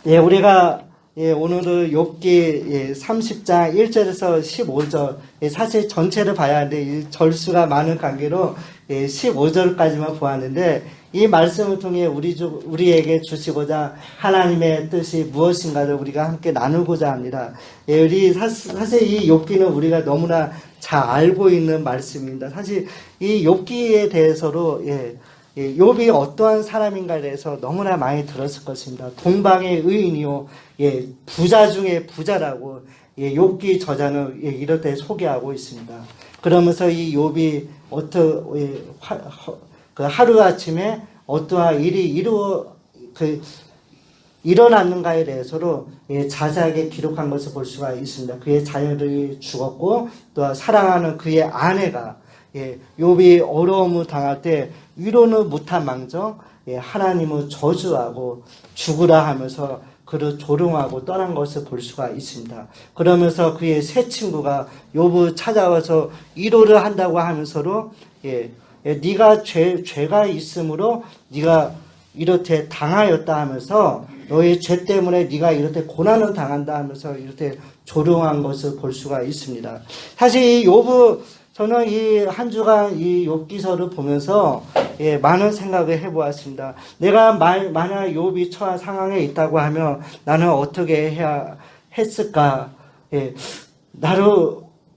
예, 우리가 오늘은 욥기 30장 1절에서 15절, 사실 전체를 봐야 하는데 이 절수가 많은 관계로 15절까지만 보았는데, 이 말씀을 통해 우리에게 주시고자 하나님의 뜻이 무엇인가를 우리가 함께 나누고자 합니다. 우리 사실 이 욥기는 우리가 너무나 잘 알고 있는 말씀입니다. 사실 이 욥기에 대해서도 욥이 어떠한 사람인가에 대해서 너무나 많이 들었을 것입니다. 동방의 의인이요, 부자 중에 부자라고 욥기 저자는 이렇게 소개하고 있습니다. 그러면서 이 욥이 하루 아침에 어떠한 일이 일어났는가에 대해서도 자세하게 기록한 것을 볼 수가 있습니다. 그의 자녀들이 죽었고, 또 사랑하는 그의 아내가 욥이 어려움을 당할 때 위로는 못한 망정 하나님을 저주하고 죽으라 하면서 그를 조롱하고 떠난 것을 볼 수가 있습니다. 그러면서 그의 세 친구가 욥을 찾아와서 위로를 한다고 하면서도 네가 죄가 있으므로 네가 이렇게 당하였다 하면서 너의 죄 때문에 네가 이렇게 고난을 당한다 하면서 이렇게 조롱한 것을 볼 수가 있습니다. 사실 이 욥은 저는 이 한 주간 이 욥기서를 보면서 많은 생각을 해보았습니다. 내가 만약 욥이 처한 상황에 있다고 하면 나는 어떻게 해야 했을까?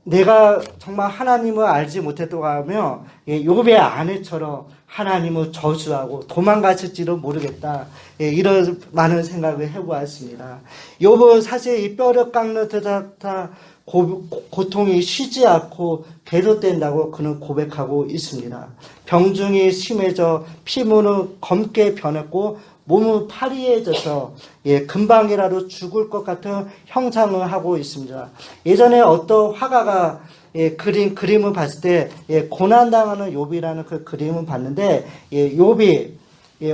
내가 정말 하나님을 알지 못했다고 하면 욥의 아내처럼 하나님을 저주하고 도망갔을지도 모르겠다. 이런 많은 생각을 해보았습니다. 욥은 사실 이 뼈를 깎는 듯한 고통이 쉬지 않고 계속된다고 그는 고백하고 있습니다. 병중이 심해져 피부는 검게 변했고 몸은 파리해져서 금방이라도 죽을 것 같은 형상을 하고 있습니다. 예전에 어떤 화가가 그림을 봤을 때 고난당하는 욥이라는 그 그림을 봤는데 욥이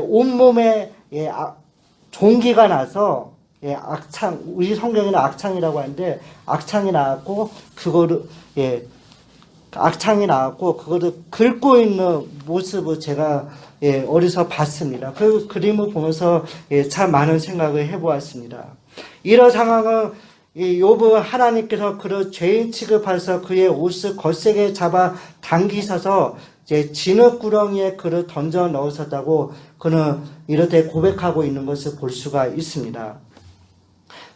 온몸에 종기가 나서 악창, 우리 성경에는 악창이라고 하는데 악창이 나왔고 그거를 긁고 있는 모습을 제가 어디서 봤습니다. 그 그림을 보면서 참 많은 생각을 해보았습니다. 이런 상황은 욥은 하나님께서 그를 죄인 취급하셔서 그의 옷을 거세게 잡아 당기셔서 진흙구렁이에 그를 던져 넣으셨다고 그는 이렇게 고백하고 있는 것을 볼 수가 있습니다.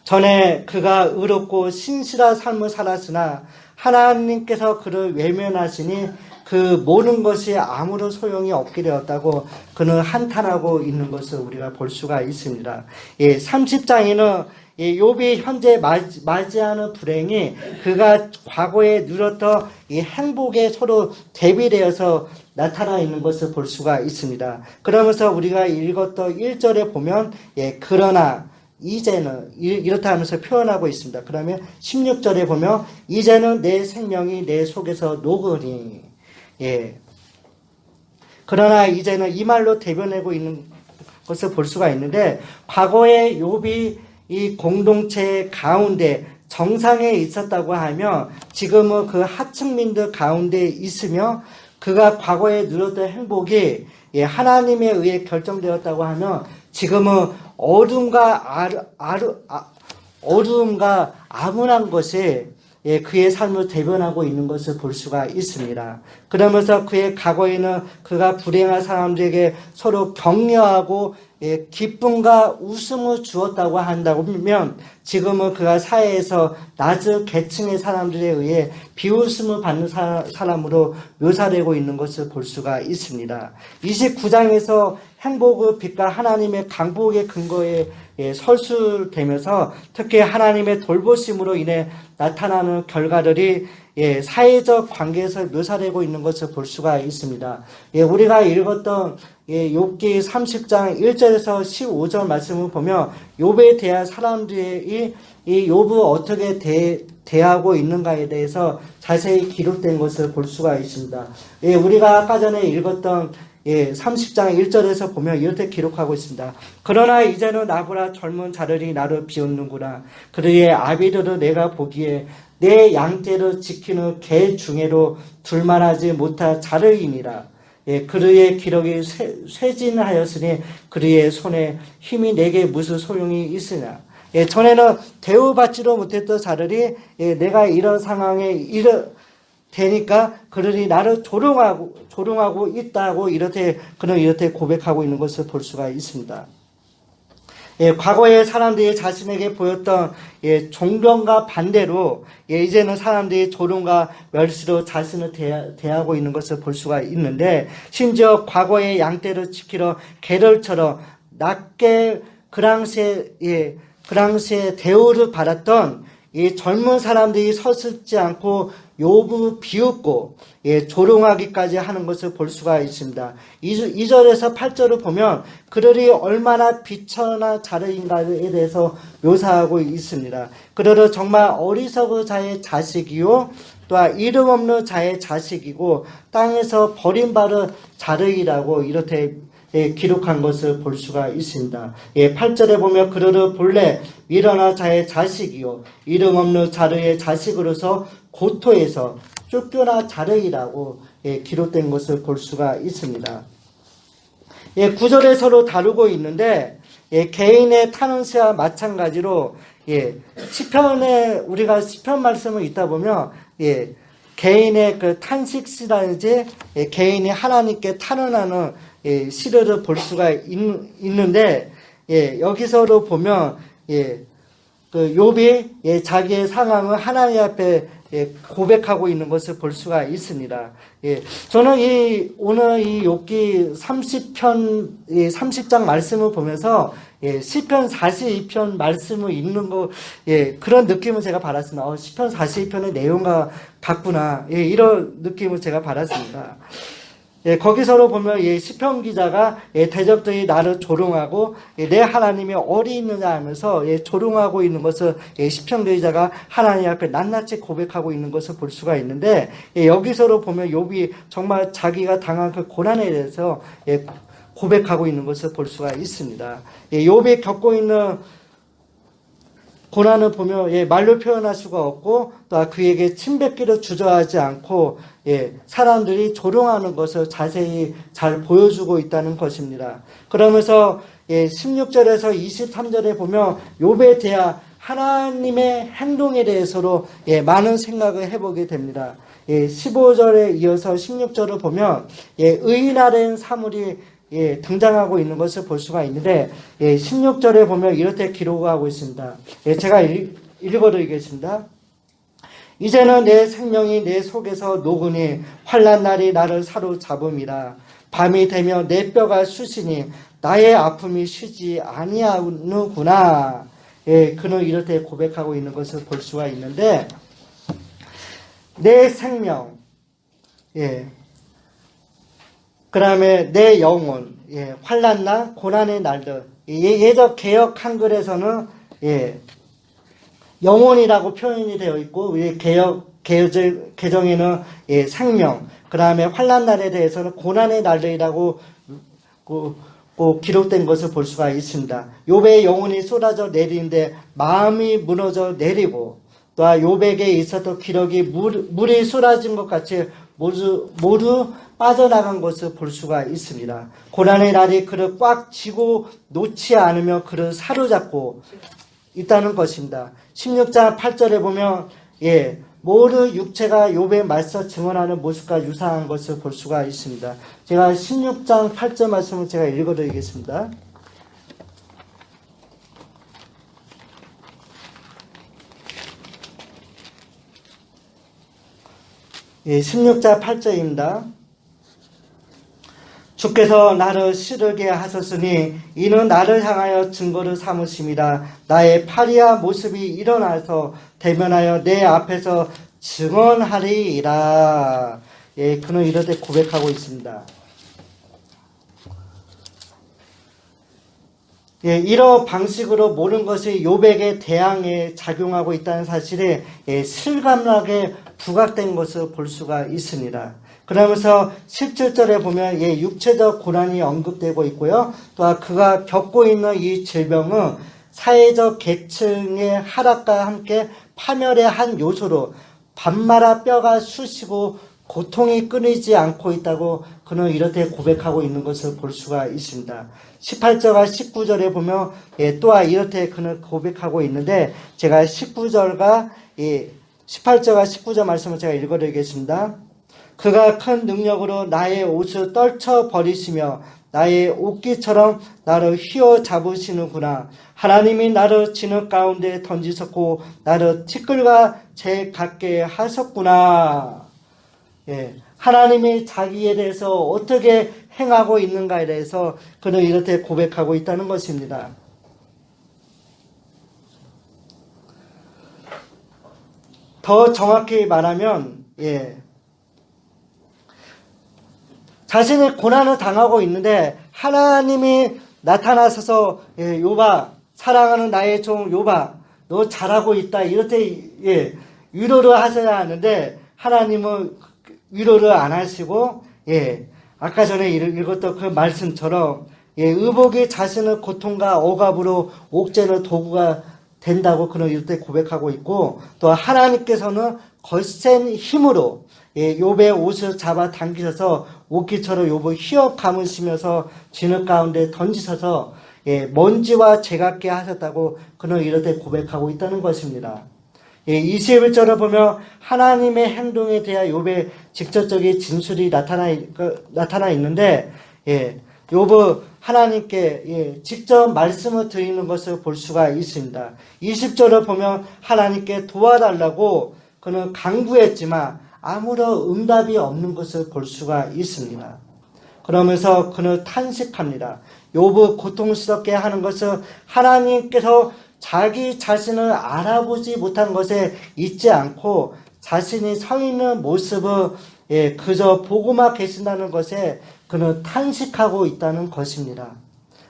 전에 그가 의롭고 신실한 삶을 살았으나 하나님께서 그를 외면하시니 그 모든 것이 아무런 소용이 없게 되었다고 그는 한탄하고 있는 것을 우리가 볼 수가 있습니다. 30장에는 욥이 현재 맞이하는 불행이 그가 과거에 누렸던 이 행복에 서로 대비되어서 나타나 있는 것을 볼 수가 있습니다. 그러면서 우리가 읽었던 1절에 보면 그러나 이제는 이렇다 하면서 표현하고 있습니다. 그러면 16절에 보면 이제는 내 생명이 내 속에서 녹으니 그러나 이제는 이 말로 대변하고 있는 것을 볼 수가 있는데 과거에 욥이 이 공동체 가운데 정상에 있었다고 하면 지금은 그 하층민들 가운데 있으며 그가 과거에 누렸던 행복이 하나님에 의해 결정되었다고 하면 지금은 어두움과 암울한 것이 그의 삶을 대변하고 있는 것을 볼 수가 있습니다. 그러면서 그의 과거에는 그가 불행한 사람들에게 서로 격려하고 기쁨과 웃음을 주었다고 한다면 지금은 그가 사회에서 낮은 계층의 사람들에 의해 비웃음을 받는 사람으로 묘사되고 있는 것을 볼 수가 있습니다. 29장에서 행복의 빛과 하나님의 강복의 근거에 설술되면서 특히 하나님의 돌보심으로 인해 나타나는 결과들이 사회적 관계에서 묘사되고 있는 것을 볼 수가 있습니다. 우리가 읽었던 욥기 30장 1절에서 15절 말씀을 보면 욥에 대한 사람들이 이 욥을 어떻게 대하고 있는가에 대해서 자세히 기록된 것을 볼 수가 있습니다. 우리가 아까 전에 읽었던 30장 1절에서 보면 이렇게 기록하고 있습니다. 그러나 이제는 나보다 젊은 자들이 나를 비웃는구나. 그의 아비들을 내가 보기에 내 양떼를 지키는 개 중에도 둘만하지 못할 자르이니라. 그의 기력이 쇠진하였으니 그의 손에 힘이 내게 무슨 소용이 있으냐. 전에는 대우받지도 못했던 자들이 내가 이런 상황에 되니까 그들이 나를 조롱하고 있다고 그는 이렇게 고백하고 있는 것을 볼 수가 있습니다. 과거에 사람들이 자신에게 보였던 존경과 반대로 이제는 사람들이 조롱과 멸시로 자신을 대하고 있는 것을 볼 수가 있는데, 심지어 과거의 양떼를 지키러 게럴처럼 낮게 그 당시에 대우를 받았던 이 젊은 사람들이 서슴지 않고 욥을 비웃고 조롱하기까지 하는 것을 볼 수가 있습니다. 2절에서 8절을 보면 그들이 얼마나 비천한 자들인가에 대해서 묘사하고 있습니다. 그들은 정말 어리석은 자의 자식이요 또한 이름 없는 자의 자식이고 땅에서 버림받은 자들이라고 이렇게 기록한 것을 볼 수가 있습니다. 8절에 보면 그들은 본래 미련한 자의 자식이요 이름 없는 자르의 자식으로서 고토에서 쫓겨나 자르이라고 기록된 것을 볼 수가 있습니다. 9절에 서로 다루고 있는데 개인의 탄원시와 마찬가지로 시편에 우리가 시편 말씀을 읽다 보면 개인의 그 탄식시라든지 개인이 하나님께 탄원하는 시를 볼 수가 있는데 여기서도 보면 그 욥이 자기의 상황을 하나님 앞에 고백하고 있는 것을 볼 수가 있습니다. 저는 오늘 이 욥기 30장 말씀을 보면서 시편 42편 말씀을 읽는 거 그런 느낌을 제가 받았습니다. 시편 42편의 내용과 같구나 이런 느낌을 제가 받았습니다. 거기서도 보면 시편 기자가 대적들이 나를 조롱하고 내 하나님이 어디 있느냐 하면서 조롱하고 있는 것을 시편 기자가 하나님 앞에 낱낱이 고백하고 있는 것을 볼 수가 있는데, 여기서도 보면 욥이 정말 자기가 당한 그 고난에 대해서 고백하고 있는 것을 볼 수가 있습니다. 욥이 겪고 있는 고난을 보면 말로 표현할 수가 없고 또 그에게 침뱉기를 주저하지 않고 사람들이 조롱하는 것을 자세히 잘 보여주고 있다는 것입니다. 그러면서 16절에서 23절에 보면 욥에 대한 하나님의 행동에 대해서도 많은 생각을 해보게 됩니다. 15절에 이어서 16절을 보면 의인화된 사물이 등장하고 있는 것을 볼 수가 있는데 16절에 보면 이렇게 기록하고 있습니다. 제가 읽어드리겠습니다. 이제는 내 생명이 내 속에서 녹으니 환난 날이 나를 사로잡음이라. 밤이 되면 내 뼈가 쑤시니 나의 아픔이 쉬지 아니하는구나. 그는 이렇게 고백하고 있는 것을 볼 수가 있는데, 내 생명, 그 다음에 내 영혼, 환난날, 고난의 날들. 예전 개역 한글에서는 영혼이라고 표현이 되어 있고, 개정에는 생명, 그 다음에 환난날에 대해서는 고난의 날들이라고 기록된 것을 볼 수가 있습니다. 욥의 영혼이 쏟아져 내리는데 마음이 무너져 내리고, 또 욥에게 있었던 기력이 물이 쏟아진 것 같이 모두 빠져나간 것을 볼 수가 있습니다. 고난의 날이 그를 꽉 쥐고 놓지 않으며 그를 사로잡고 있다는 것입니다. 16장 8절에 보면 모든 육체가 욥에 맞서 증언하는 모습과 유사한 것을 볼 수가 있습니다. 제가 16장 8절 말씀을 제가 읽어드리겠습니다. 16장 8절입니다. 주께서 나를 시르게 하셨으니 이는 나를 향하여 증거를 삼으심이라. 나의 파리와 모습이 일어나서 대면하여 내 앞에서 증언하리이다. 그는 이렇게 고백하고 있습니다. 이런 방식으로 모든 것이 욥에게 대항에 작용하고 있다는 사실에 실감나게 부각된 것을 볼 수가 있습니다. 그러면서 17절에 보면 육체적 고난이 언급되고 있고요. 또 그가 겪고 있는 이 질병은 사회적 계층의 하락과 함께 파멸의 한 요소로 밤마다 뼈가 쑤시고 고통이 끊이지 않고 있다고 그는 이렇게 고백하고 있는 것을 볼 수가 있습니다. 18절과 19절에 보면 또한 이렇게 그는 고백하고 있는데 제가 18절과 19절 말씀을 제가 읽어드리겠습니다. 그가 큰 능력으로 나의 옷을 떨쳐버리시며 나의 옷깃처럼 나를 휘어잡으시는구나. 하나님이 나를 진흙 가운데 던지셨고 나를 티끌과 재 같게 하셨구나. 하나님이 자기에 대해서 어떻게 행하고 있는가에 대해서 그는 이렇게 고백하고 있다는 것입니다. 더 정확히 말하면 자신의 고난을 당하고 있는데 하나님이 나타나셔서 욥아, 사랑하는 나의 종 욥아, 너 잘하고 있다 이렇게 위로를 하셔야 하는데 하나님은 위로를 안 하시고 아까 전에 읽었던 그 말씀처럼 의복이 자신의 고통과 억압으로 옥죄는 도구가 된다고 그는 이렇게 고백하고 있고 또 하나님께서는 거센 힘으로 욥의 옷을 잡아 당기셔서 옷깃처럼 욥을 휘어 감으시면서 진흙 가운데 던지셔서 먼지와 재같게 하셨다고 그는 이렇게 고백하고 있다는 것입니다. 21절을 보면 하나님의 행동에 대한 욥의 직접적인 진술이 나타나 있는데 욥은 하나님께 직접 말씀을 드리는 것을 볼 수가 있습니다. 20절을 보면 하나님께 도와달라고 그는 간구했지만 아무런 응답이 없는 것을 볼 수가 있습니다. 그러면서 그는 탄식합니다. 욥을 고통스럽게 하는 것은 하나님께서 자기 자신을 알아보지 못한 것에 잊지 않고 자신이 서 있는 모습을 그저 보고만 계신다는 것에 그는 탄식하고 있다는 것입니다.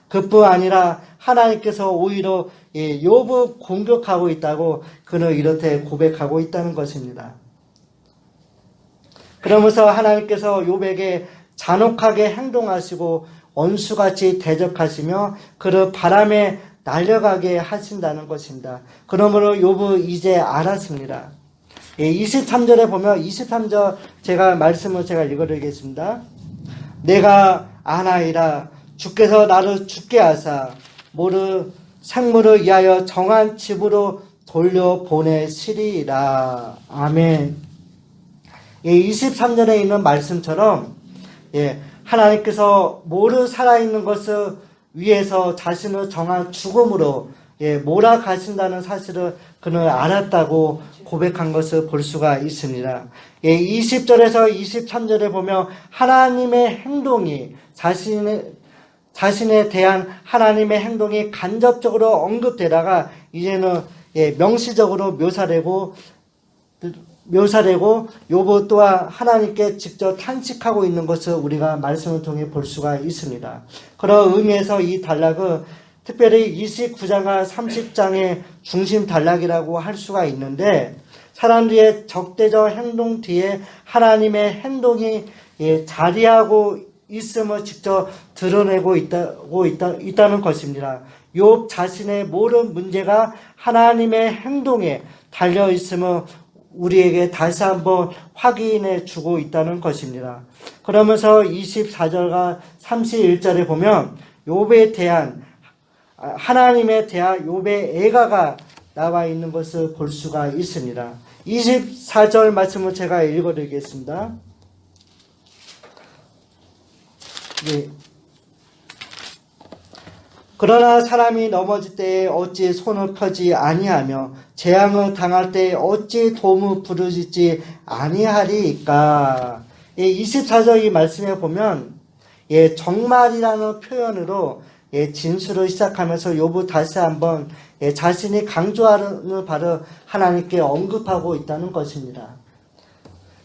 그뿐 아니라 하나님께서 오히려 욥을 공격하고 있다고 그는 이렇게 고백하고 있다는 것입니다. 그러면서 하나님께서 욥에게 잔혹하게 행동하시고 원수같이 대적하시며 그를 바람에 날려가게 하신다는 것입니다. 그러므로 욥은 이제 알았습니다. 23절에 보면 23절 말씀을 제가 읽어드리겠습니다. 내가 아나이다. 주께서 나를 죽게 하사 모르 생물을 위하여 정한 집으로 돌려보내시리라. 아멘. 23절에 있는 말씀처럼 하나님께서 모르 살아있는 것을 위해서 자신을 정한 죽음으로 몰아가신다는 사실을 그는 알았다고 고백한 것을 볼 수가 있습니다. 20절에서 23절에 보면 하나님의 행동이 자신에 대한 하나님의 행동이 간접적으로 언급되다가 이제는 명시적으로 묘사되고 욥은 또한 하나님께 직접 탄식하고 있는 것을 우리가 말씀을 통해 볼 수가 있습니다. 그런 의미에서 이 단락은 특별히 29장과 30장의 중심 단락이라고 할 수가 있는데 사람들의 적대적 행동 뒤에 하나님의 행동이 자리하고 있음을 직접 드러내고 있다는 것입니다. 욥 자신의 모든 문제가 하나님의 행동에 달려 있음을 우리에게 다시 한번 확인해 주고 있다는 것입니다. 그러면서 24절과 31절에 보면 욥에 대한 하나님에 대한 욥의 애가가 나와 있는 것을 볼 수가 있습니다. 24절 말씀을 제가 읽어드리겠습니다. 그러나 사람이 넘어질 때에 어찌 손을 펴지 아니하며 재앙을 당할 때에 어찌 도움을 부르짖지 아니하리까. 24절 이 말씀에 보면 정말이라는 표현으로 진술을 시작하면서 욥은 다시 한번 자신이 강조하는 바를 하나님께 언급하고 있다는 것입니다.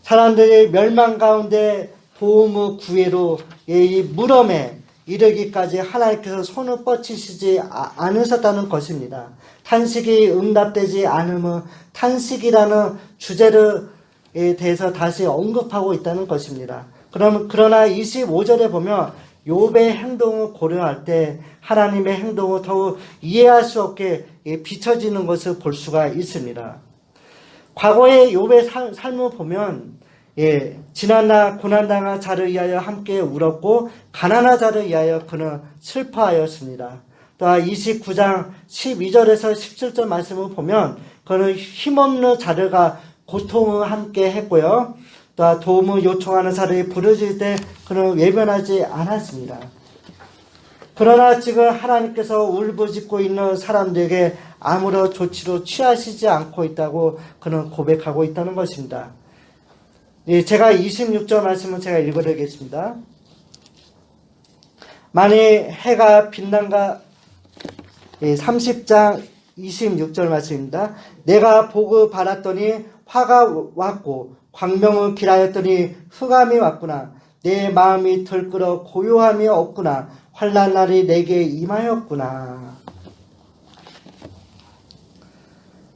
사람들이 멸망 가운데 도움을 구해로 이 물음에 이르기까지 하나님께서 손을 뻗치시지 않으셨다는 것입니다. 탄식이 응답되지 않으면 탄식이라는 주제에 대해서 다시 언급하고 있다는 것입니다. 그러나 25절에 보면 욥의 행동을 고려할 때 하나님의 행동을 더욱 이해할 수 없게 비춰지는 것을 볼 수가 있습니다. 과거의 욥의 삶을 보면 지난날 고난당한 자를 위하여 함께 울었고 가난한 자를 위하여 그는 슬퍼하였습니다. 또 29장 12절에서 17절 말씀을 보면 그는 힘없는 자들과 고통을 함께 했고요. 또 도움을 요청하는 자들이 부르짖을 때 그는 외면하지 않았습니다. 그러나 지금 하나님께서 울부짖고 있는 사람들에게 아무런 조치도 취하시지 않고 있다고 그는 고백하고 있다는 것입니다. 제가 26절 말씀을 제가 읽어드리겠습니다. 만일 해가 빛난가 30장 26절 말씀입니다. 내가 복을 받았더니 화가 왔고 광명을 기다렸더니 흑암이 왔구나. 내 마음이 들끓어 고요함이 없구나. 환난 날이 내게 임하였구나.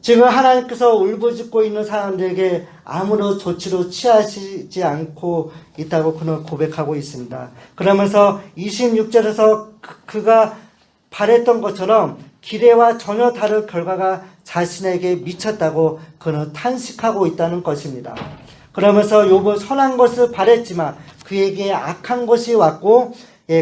지금 하나님께서 울부짖고 있는 사람들에게 아무런 조치로 취하시지 않고 있다고 그는 고백하고 있습니다. 그러면서 26절에서 그가 바랬던 것처럼 기대와 전혀 다른 결과가 자신에게 미쳤다고 그는 탄식하고 있다는 것입니다. 그러면서 욥은 선한 것을 바랬지만 그에게 악한 것이 왔고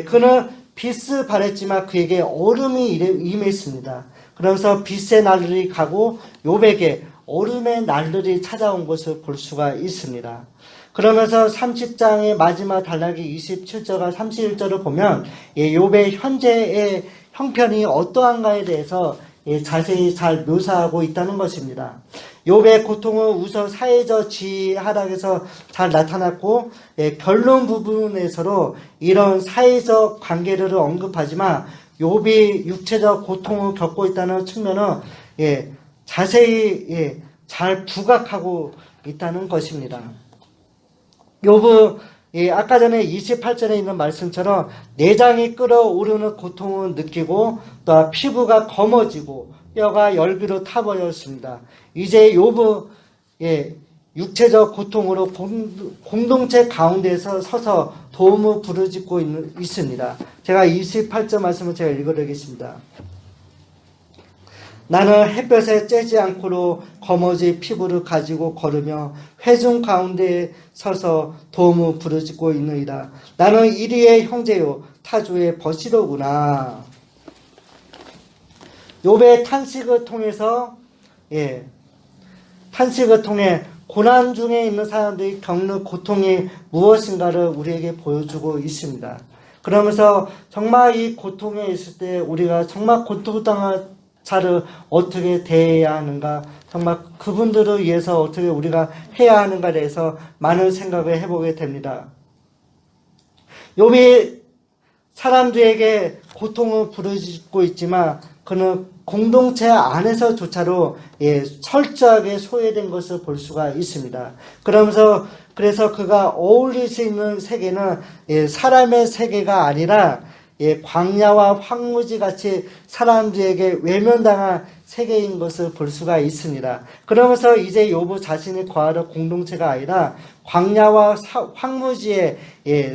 그는 빛을 바랬지만 그에게 어둠이 임했습니다. 그러면서 빛의 날들이 가고 욥에게 어둠의 날들이 찾아온 것을 볼 수가 있습니다. 그러면서 30장의 마지막 단락이 27절과 31절을 보면 욥의 현재의 형편이 어떠한가에 대해서 자세히 잘 묘사하고 있다는 것입니다. 욥의 고통은 우선 사회적 지위 하락에서 잘 나타났고 결론 부분에서도 이런 사회적 관계를 언급하지만 욥이 육체적 고통을 겪고 있다는 측면은 자세히 잘 부각하고 있다는 것입니다. 욥은 아까 전에 28절에 있는 말씀처럼 내장이 끓어오르는 고통을 느끼고 또 피부가 검어지고 뼈가 열기로 타버렸습니다. 이제 욥은 육체적 고통으로 공동체 가운데서 서서 도움을 부르짖고 있습니다. 제가 28절 말씀을 제가 읽어드리겠습니다. 나는 햇볕에 쬐지 않고도 검어진 피부를 가지고 걸으며 회중 가운데 서서 도움을 부르짖고 있느니라. 나는 이리의 형제요 타주의 벗이로구나. 욥의 탄식을 통해서 탄식을 통해 고난 중에 있는 사람들이 겪는 고통이 무엇인가를 우리에게 보여주고 있습니다. 그러면서 정말 이 고통에 있을 때 우리가 정말 고통당한 자를 어떻게 대해야 하는가, 정말 그분들을 위해서 어떻게 우리가 해야 하는가에 대해서 많은 생각을 해보게 됩니다. 욥이 사람들에게 고통을 부르짖고 있지만 그는 공동체 안에서조차도 철저하게 소외된 것을 볼 수가 있습니다. 그래서 그가 어울릴 수 있는 세계는 사람의 세계가 아니라 광야와 황무지 같이 사람들에게 외면당한 세계인 것을 볼 수가 있습니다. 그러면서 이제 욥은 자신이 거하는 공동체가 아니라 광야와 황무지에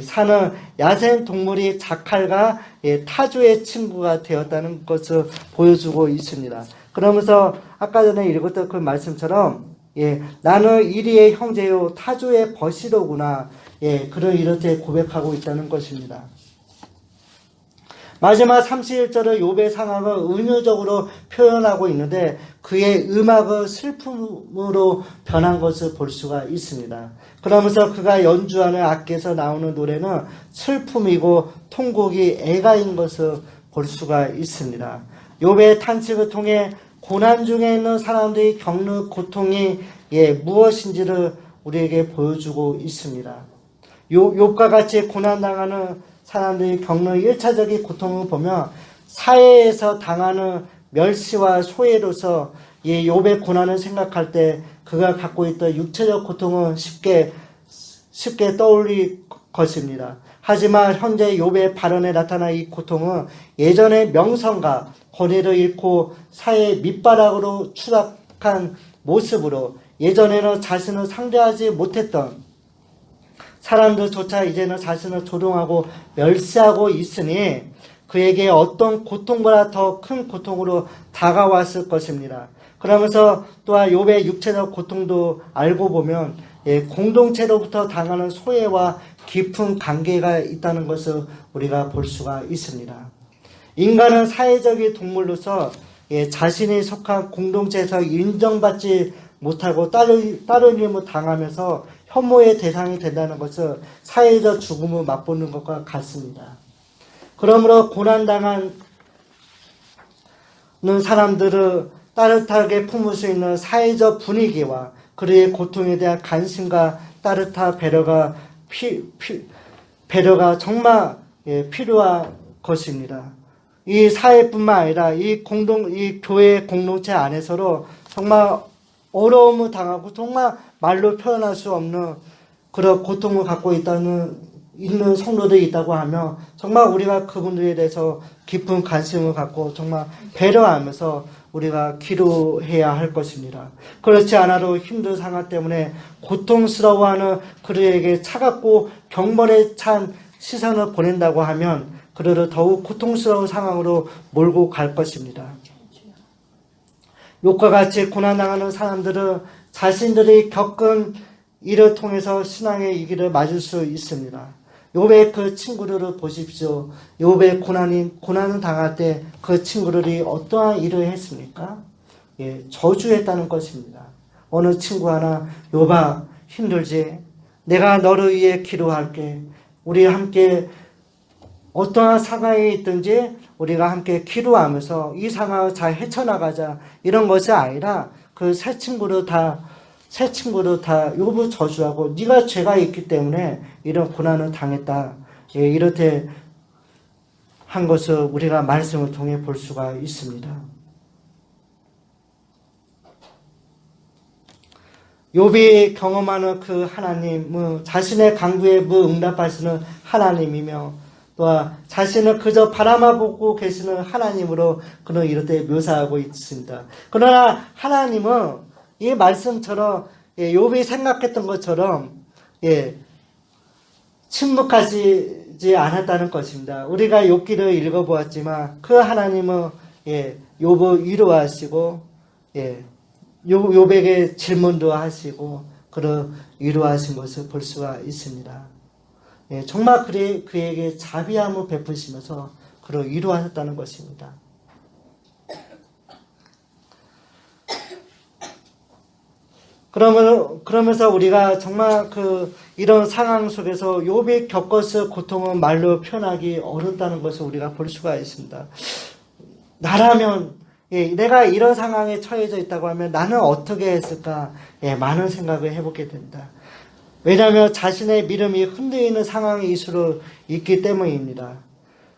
사는 야생 동물이 자칼과 타조의 친구가 되었다는 것을 보여주고 있습니다. 그러면서 아까 전에 읽었던 그 말씀처럼 나는 이리의 형제요 타조의 벗이로구나. 그를 이렇게 고백하고 있다는 것입니다. 마지막 31절의 욥의 상황을 은유적으로 표현하고 있는데 그의 음악은 슬픔으로 변한 것을 볼 수가 있습니다. 그러면서 그가 연주하는 악기에서 나오는 노래는 슬픔이고 통곡이 애가인 것을 볼 수가 있습니다. 욥의 탄식을 통해 고난 중에 있는 사람들이 겪는 고통이 무엇인지를 우리에게 보여주고 있습니다. 욥과 같이 고난당하는 사람들이 겪는 1차적인 고통을 보면 사회에서 당하는 멸시와 소외로서 욥의 고난을 생각할 때 그가 갖고 있던 육체적 고통은 쉽게 떠올릴 것입니다. 하지만 현재 욥의 발언에 나타난 이 고통은 예전의 명성과 권위를 잃고 사회의 밑바닥으로 추락한 모습으로 예전에는 자신을 상대하지 못했던 사람들조차 이제는 자신을 조롱하고 멸시하고 있으니 그에게 어떤 고통보다 더 큰 고통으로 다가왔을 것입니다. 그러면서 또한 욥의 육체적 고통도 알고 보면 공동체로부터 당하는 소외와 깊은 관계가 있다는 것을 우리가 볼 수가 있습니다. 인간은 사회적인 동물로서 자신이 속한 공동체에서 인정받지 못하고 따르림을 당하면서 혐오의 대상이 된다는 것은 사회적 죽음을 맛보는 것과 같습니다. 그러므로 고난당하는 사람들을 따뜻하게 품을 수 있는 사회적 분위기와 그의 고통에 대한 관심과 따뜻한 배려가 정말 필요한 것입니다. 이 사회뿐만 아니라 이 교회 공동체 안에서도 정말 어려움을 당하고 정말 말로 표현할 수 없는 그런 고통을 갖고 있는 성도들이 있다고 하면 정말 우리가 그분들에 대해서 깊은 관심을 갖고 정말 배려하면서 우리가 기도해야 할 것입니다. 그렇지 않아도 힘든 상황 때문에 고통스러워하는 그들에게 차갑고 경멸에 찬 시선을 보낸다고 하면 그들을 더욱 고통스러운 상황으로 몰고 갈 것입니다. 욥과 같이 고난당하는 사람들은 자신들이 겪은 일을 통해서 신앙의 이 길을 맞을 수 있습니다. 욥의 그 친구들을 보십시오. 욥의 고난을 당할 때 그 친구들이 어떠한 일을 했습니까? 저주했다는 것입니다. 어느 친구 하나, 욥아 힘들지? 내가 너를 위해 기도할게. 우리 함께 어떠한 상황에 있든지 우리가 함께 기도하면서 이 상황을 잘 헤쳐나가자. 이런 것이 아니라 그 세 친구를 다 욥을 저주하고 네가 죄가 있기 때문에 이런 고난을 당했다. 이렇게 한 것을 우리가 말씀을 통해 볼 수가 있습니다. 욥이 경험하는 그 하나님은 자신의 간구에 무응답하시는 하나님이며 또 자신을 그저 바라만 보고 계시는 하나님으로 그는 이렇게 묘사하고 있습니다. 그러나 하나님은 이 말씀처럼 욥이 생각했던 것처럼 침묵하시지 않았다는 것입니다. 우리가 욥기를 읽어보았지만 그 하나님은 욥을 위로하시고 욥에게 질문도 하시고 그런 위로하신 것을 볼 수가 있습니다. 정말 그에게 자비함을 베푸시면서 그를 위로하셨다는 것입니다. 그러면서 우리가 정말 이런 상황 속에서 욥이 겪었을 고통은 말로 표현하기 어렵다는 것을 우리가 볼 수가 있습니다. 나라면, 내가 이런 상황에 처해져 있다고 하면 나는 어떻게 했을까? 많은 생각을 해보게 된다. 왜냐하면 자신의 믿음이 흔들리는 상황일수록 있기 때문입니다.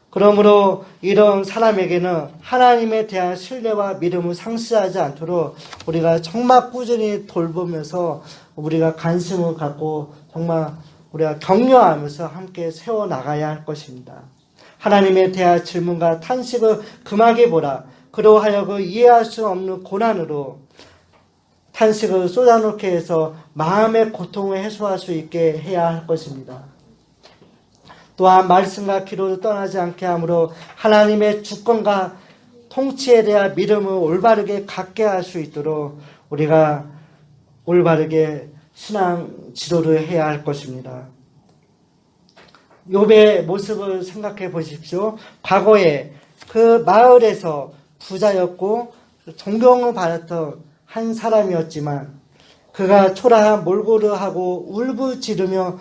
그러므로 이런 사람에게는 하나님에 대한 신뢰와 믿음을 상실하지 않도록 우리가 정말 꾸준히 돌보면서 우리가 관심을 갖고 정말 우리가 격려하면서 함께 세워나가야 할 것입니다. 하나님에 대한 질문과 탄식을 금하게 보라. 그로 하여금 이해할 수 없는 고난으로 탄식을 쏟아놓게 해서 마음의 고통을 해소할 수 있게 해야 할 것입니다. 또한 말씀과 기도를 떠나지 않게 하므로 하나님의 주권과 통치에 대한 믿음을 올바르게 갖게 할 수 있도록 우리가 올바르게 신앙 지도를 해야 할 것입니다. 욥의 모습을 생각해 보십시오. 과거에 그 마을에서 부자였고 존경을 받았던 한 사람이었지만 그가 초라한 몰골을 하고 울부짖으며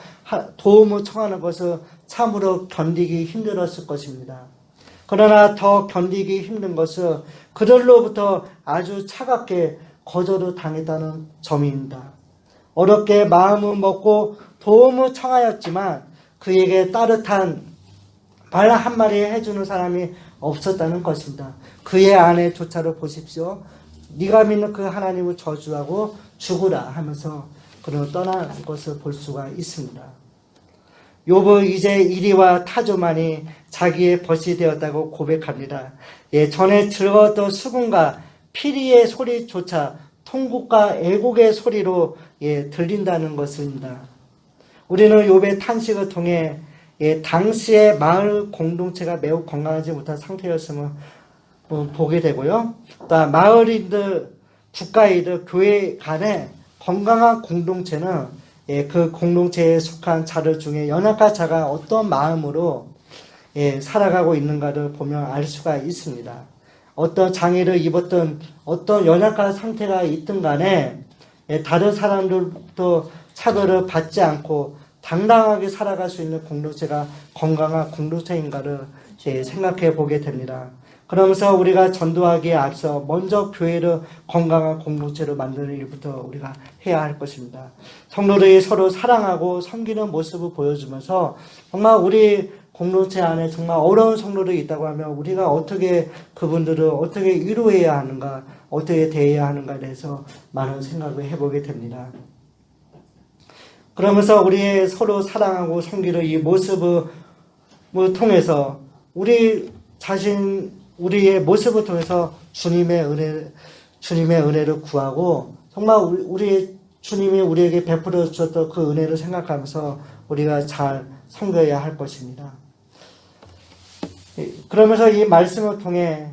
도움을 청하는 것을 참으로 견디기 힘들었을 것입니다. 그러나 더 견디기 힘든 것은 그들로부터 아주 차갑게 거절을 당했다는 점입니다. 어렵게 마음을 먹고 도움을 청하였지만 그에게 따뜻한 말 한마디 해주는 사람이 없었다는 것입니다. 그의 아내조차를 보십시오. 네가 믿는 그 하나님을 저주하고 죽으라 하면서 그를 떠난 것을 볼 수가 있습니다. 욥은 이제 이리와 타조만이 자기의 벗이 되었다고 고백합니다. 전에 즐거웠던 수군과 피리의 소리조차 통곡과 애곡의 소리로 들린다는 것입니다. 우리는 욥의 탄식을 통해 당시의 마을 공동체가 매우 건강하지 못한 상태였음을 보게 되고요. 또 마을인들, 국가인들, 교회 간의 건강한 공동체는 그 공동체에 속한 자들 중에 연약한 자가 어떤 마음으로 살아가고 있는가를 보면 알 수가 있습니다. 어떤 장애를 입었던 어떤 연약한 상태가 있든 간에 다른 사람들도 차별을 받지 않고 당당하게 살아갈 수 있는 공동체가 건강한 공동체인가를 생각해 보게 됩니다. 그러면서 우리가 전도하기에 앞서 먼저 교회를 건강한 공동체로 만드는 일부터 우리가 해야 할 것입니다. 성도들이 서로 사랑하고 섬기는 모습을 보여주면서 정말 우리 공동체 안에 정말 어려운 성도들이 있다고 하면 우리가 어떻게 그분들을 어떻게 위로해야 하는가, 어떻게 대해야 하는가에 대해서 많은 생각을 해보게 됩니다. 그러면서 우리의 서로 사랑하고 섬기는 이 모습을 통해서 우리의 모습을 통해서 주님의 은혜를 구하고 정말 우리 주님이 우리에게 베풀어 주셨던 그 은혜를 생각하면서 우리가 잘 섬겨야 할 것입니다. 그러면서 이 말씀을 통해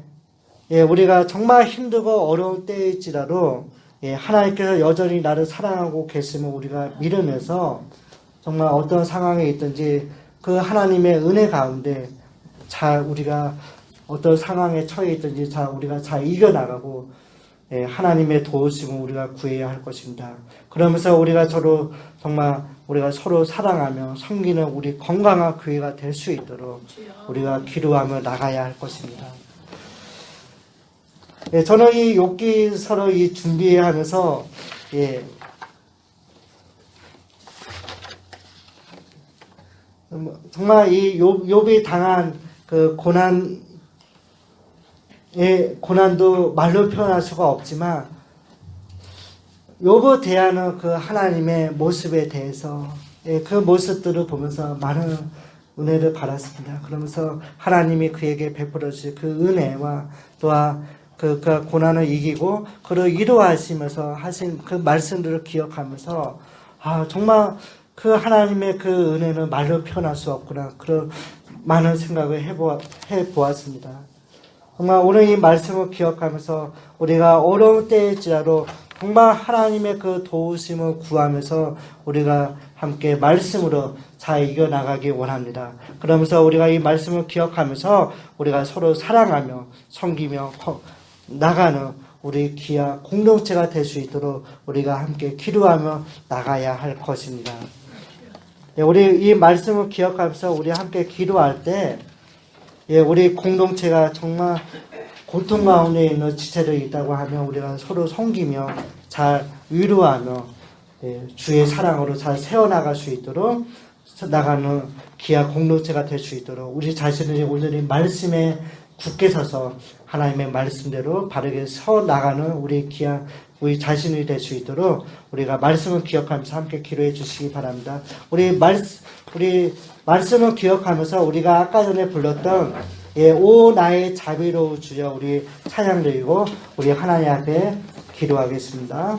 우리가 정말 힘들고 어려운 때일지라도 하나님께서 여전히 나를 사랑하고 계심을 우리가 믿으면서 정말 어떤 상황에 있든지 그 하나님의 은혜 가운데 잘 우리가 어떤 상황에 처해 있든지 우리가 잘 이겨나가고 하나님의 도우심을 우리가 구해야 할 것입니다. 그러면서 우리가 서로 사랑하며 섬기는 우리 건강한 교회가 될 수 있도록 우리가 기도하며 나가야 할 것입니다. 저는 이 욥기서를 준비하면서 정말 이 욥이 당한 그 고난도 말로 표현할 수가 없지만 욥을 대하는 그 하나님의 모습에 대해서 그 모습들을 보면서 많은 은혜를 받았습니다. 그러면서 하나님이 그에게 베풀어 주신 그 은혜와 또한 그 고난을 이기고 그를 위로하시면서 하신 그 말씀들을 기억하면서 정말 그 하나님의 그 은혜는 말로 표현할 수 없구나, 그런 많은 생각을 해보았습니다. 정말 오늘 이 말씀을 기억하면서 우리가 어려운 때일지라도 정말 하나님의 그 도우심을 구하면서 우리가 함께 말씀으로 잘 이겨나가기 원합니다. 그러면서 우리가 이 말씀을 기억하면서 우리가 서로 사랑하며 섬기며 나가는 우리 귀한 공동체가 될 수 있도록 우리가 함께 기도하며 나가야 할 것입니다. 우리 이 말씀을 기억하면서 우리 함께 기도할 때 우리 공동체가 정말 고통 가운데 있는 지체들이 있다고 하면 우리가 서로 섬기며 잘 위로하며 주의 사랑으로 잘 세워나갈 수 있도록 나가는 귀한 공동체가 될 수 있도록 우리 자신들이 오늘 말씀에 굳게 서서 하나님의 말씀대로 바르게 서 나가는 우리 자신이 될 수 있도록 우리가 말씀을 기억하면서 함께 기도해 주시기 바랍니다. 우리 말씀을 기억하면서 우리가 아까 전에 불렀던 오 나의 자비로운 주여 우리 찬양 드리고 우리 하나님 앞에 기도하겠습니다.